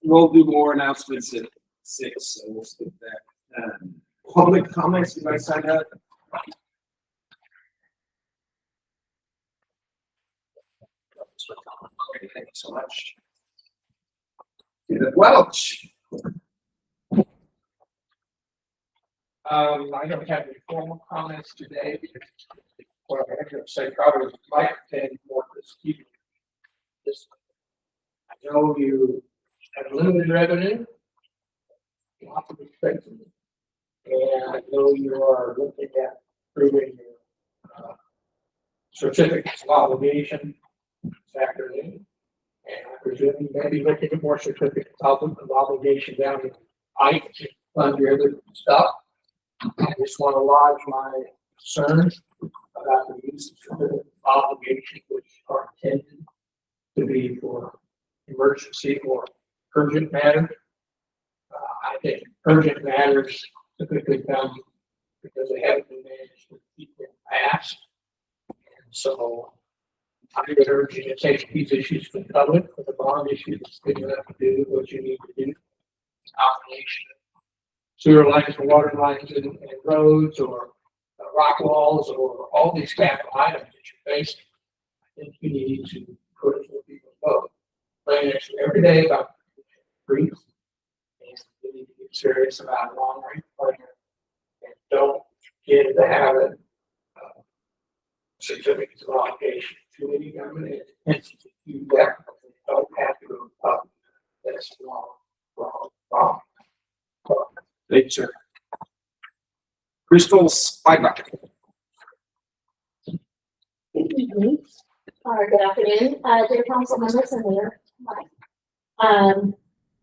We'll do more announcements at 6, so we'll skip that. Public comments, you guys sign up? Thank you so much. Welch. I don't have any formal comments today. What I'm going to say probably might contain more this. I know you have limited revenue, lots of expenses, and I know you are looking at proving your certificates of obligation this afternoon. And I presume you may be looking at more certificates of obligation down in Ike to fund your other stuff. I just want to lodge my concerns about the use of certificates of obligation, which are intended to be for emergency or urgent matters. I think urgent matters typically come because they haven't been managed with people in the past. And so I would urge you to take these issues to the public for the bond issue that's big enough to do what you need to do. Combination of sewer lines or water lines and roads or rock walls or all these capital items that you're facing. I think you need to put it for people to vote. Plan actually every day about grief. And you need to get serious about long range planning. And don't get in the habit of certificates of obligation. Too many government entities do that. Don't have to go to the public. That's wrong. Thank you, sir. Crystal Spivak. Good evening, or good afternoon, dear council members and mayor. I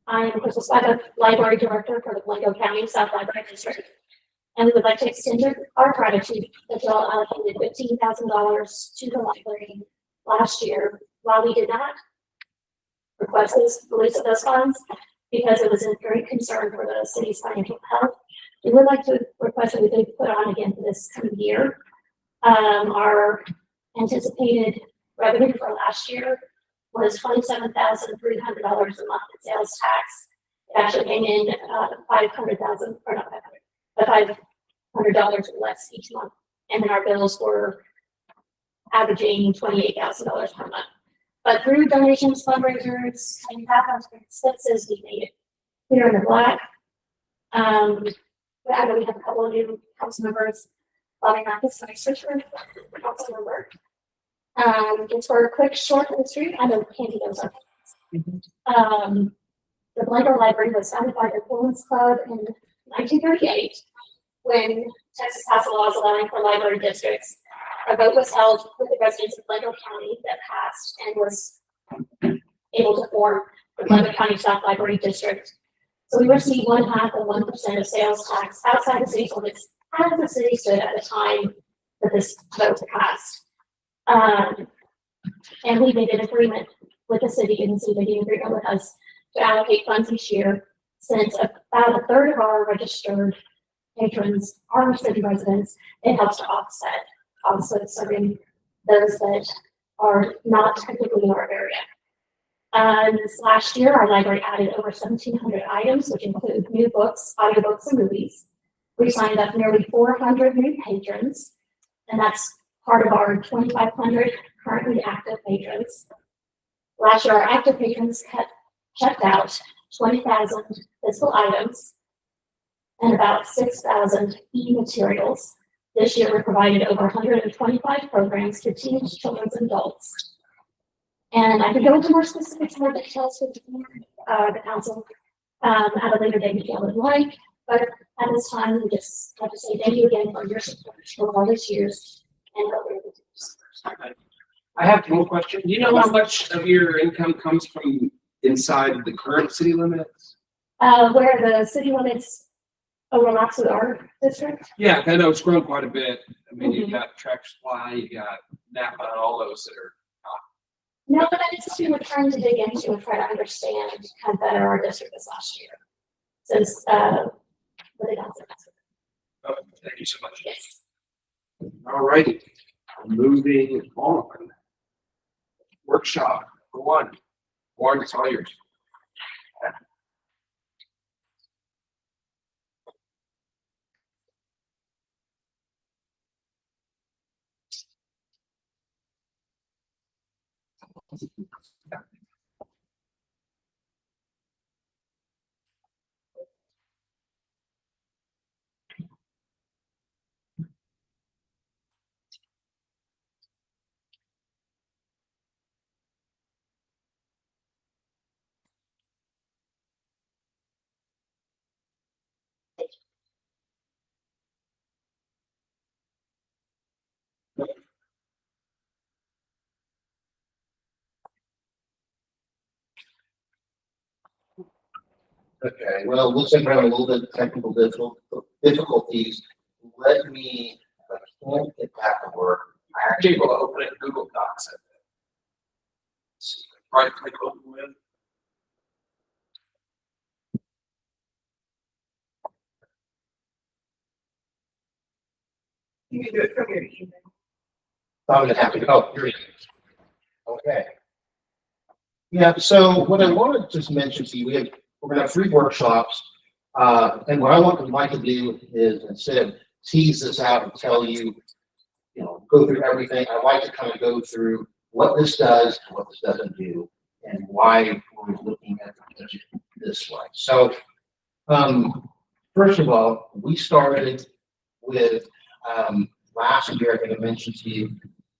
am Crystal Spivak, Library Director for the Blanco County South Library District, and we would like to extend our gratitude that y'all allocated $15,000 to the library last year, while we did not request this release of those funds because it was in very concern for the city's financial health. We would like to request that we could put on again for this coming year. Our anticipated revenue for last year was $27,300 a month in sales tax. It actually came in $500,000 or not $500 less each month, and then our bills were averaging $28,000 per month. But through donations, fundraisers, and half expenses, we made it clear in the black. I know we have a couple of new council members. Bobby Marcus, my search for council member. Just for a quick short history, I know Candy knows our the Blanco Library was founded by the Women's Club in 1938 when Texas passed laws allowing for library districts. A vote was held with the residents of Blanco County that passed and was able to form the Blanco County South Library District. So we received 1/2 of 1% of sales tax outside the city limits as the city stood at the time that this vote passed. And we made an agreement with the city, and the city made an agreement with us to allocate funds each year, since about 1/3 of our registered patrons are city residents. It helps to offset serving those that are not technically in our area. This last year, our library added over 1,700 items, which include new books, audiobooks, and movies. We signed up nearly 400 new patrons, and that's part of our 2,500 currently active patrons. Last year, our active patrons checked out 20,000 physical items and about 6,000 e-materials. This year, we provided over 125 programs to teens, children, and adults. And I could go into more specifics, more details with the council at a later date if you would like. But at this time, we just have to say thank you again for your support for all these years. and what we're able to do. I have one question. Do you know how much of your income comes from inside the current city limits? Where the city limits overlaps with our district. Yeah, I know it's grown quite a bit. I mean, you've got Tractor Supply, you got Napa, and all those that are. No, but that is something we're trying to dig into and try to understand kind of better our district this last year. Since, what they got. Oh, thank you so much. Yes. All righty, moving on. Workshop number 1. Warren, it's all yours. Okay, well, looks like we're having a little bit of technical difficulties. Let me, if I can't get back to work, I Actually, actually, we'll open it in Google Docs. Right click open with. you can do it from your email. I'm gonna have to go. Here it is. Okay. Yeah, so what I wanted to just mention to you, we're gonna have 3 workshops. And what I would like to do is, instead of tease this out and tell you, go through everything, I like to kind of go through what this does and what this doesn't do, and why we're looking at the budget this way. So, first of all, we started with, last year, I think I mentioned to you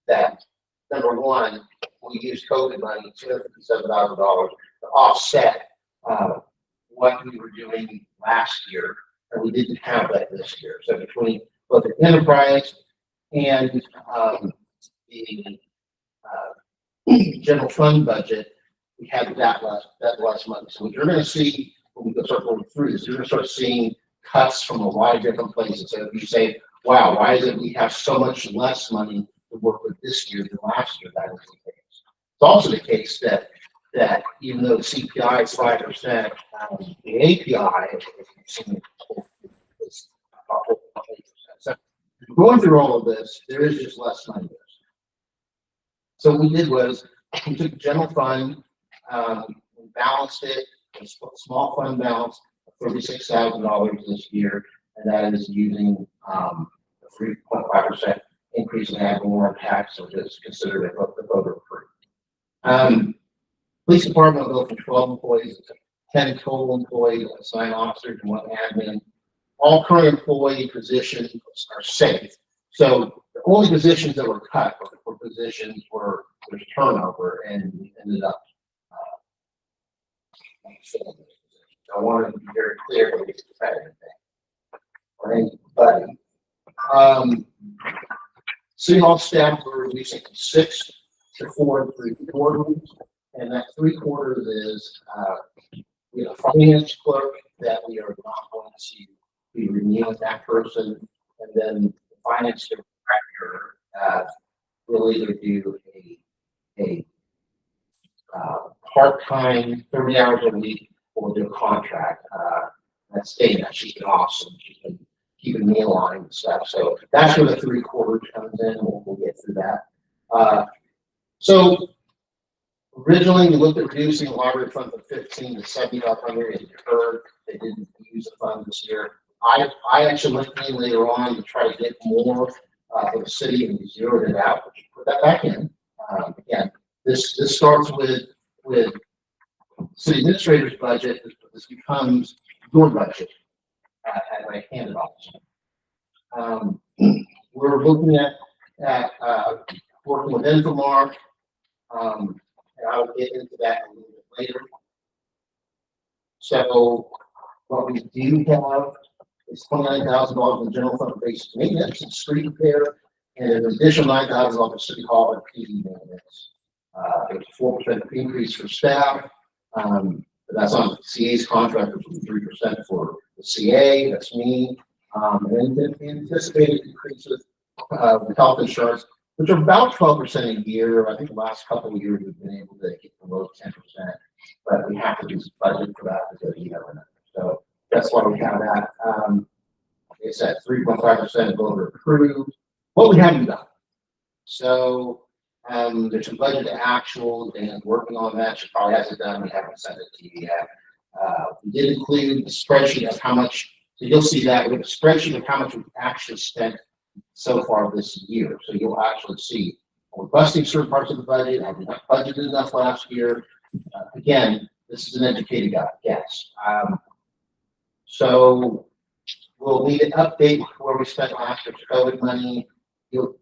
that, number one, we used COVID money, $257,000 to offset what we were doing last year, and we didn't have that this year. So between both the enterprise and the general fund budget, we had that less money. So what you're going to see when we start going through this, you're going to start seeing cuts from a lot of different places. So if you say, "Wow, why is it we have so much less money to work with this year than last year?" That is the case. It's also the case that even though the CPI is 5%, the API is about 8%. So going through all of this, there is just less money there. So what we did was we took the general fund, we balanced it, a small fund balance of $36,000 this year, and that is using a 3.5% increase in ad valorem tax, so just consider it the voter free. Police department will go from 12 employees to 10 total employees, assigned officers and 1 admin. All current employee positions are safe. So the only positions that were cut were positions where there's turnover, and we ended up. So I wanted to be very clear when we cut anything or anybody. City Hall staff were reducing from 6 to 4 3/4. And that 3/4 is, we have a finance clerk that we are not going to be renewing that person. And then the finance director, will either do a part-time, 30 hours a week, or do a contract. That's Dana. She's been awesome. She's been keeping me aligned and stuff. So that's where the 3/4 comes in. We'll get through that. So originally, we looked at reducing the library fund from 15 to 7,500. As you heard, they didn't use the fund this year. I actually went in later on to try to get more for the city, and we zeroed it out. But you put that back in. Again, this starts with city administrator's budget. This becomes your budget as I hand it off. We're looking at working with Infomar. And I'll get into that a little bit later. So what we do have is $29,000 in general fund basic maintenance and street repair, And an additional $9,000 for City Hall and PD maintenance. There's a 4% increase for staff. But that's on CA's contract, which is 3% for the CA, that's me. And then anticipated increases with health insurance, which are about 12% a year. I think the last couple of years we've been able to get below 10%, but we have to do some budget for that because you never know. So that's why we have that. Like I said, 3.5% voter approved. What we haven't done. So there's some budget to actual and working on that. She probably has it done. We haven't sent it to you yet. We did include a spreadsheet of how much, so you'll see that with a spreadsheet of how much we've actually spent so far this year. So you'll actually see we're busting certain parts of the budget. Have we not budgeted enough last year? Again, this is an educated guess. So we'll need an update where we spent last year's COVID money. You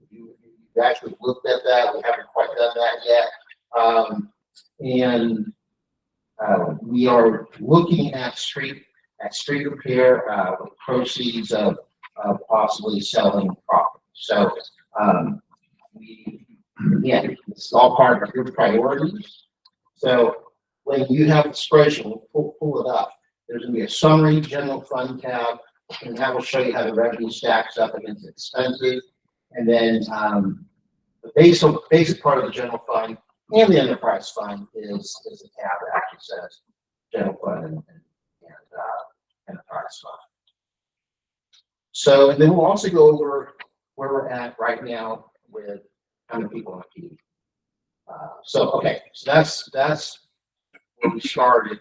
actually looked at that. We haven't quite done that yet. We are looking at street repair with proceeds of possibly selling property. So this is all part of your priorities. So when you have the spreadsheet, we'll pull it up. There's going to be a summary general fund tab, and that will show you how the revenue stacks up against expenses. And then the basic part of the general fund and the enterprise fund is the tab that actually says general fund and enterprise fund. So, and then we'll also go over where we're at right now with how many people on the PD. So that's where we started.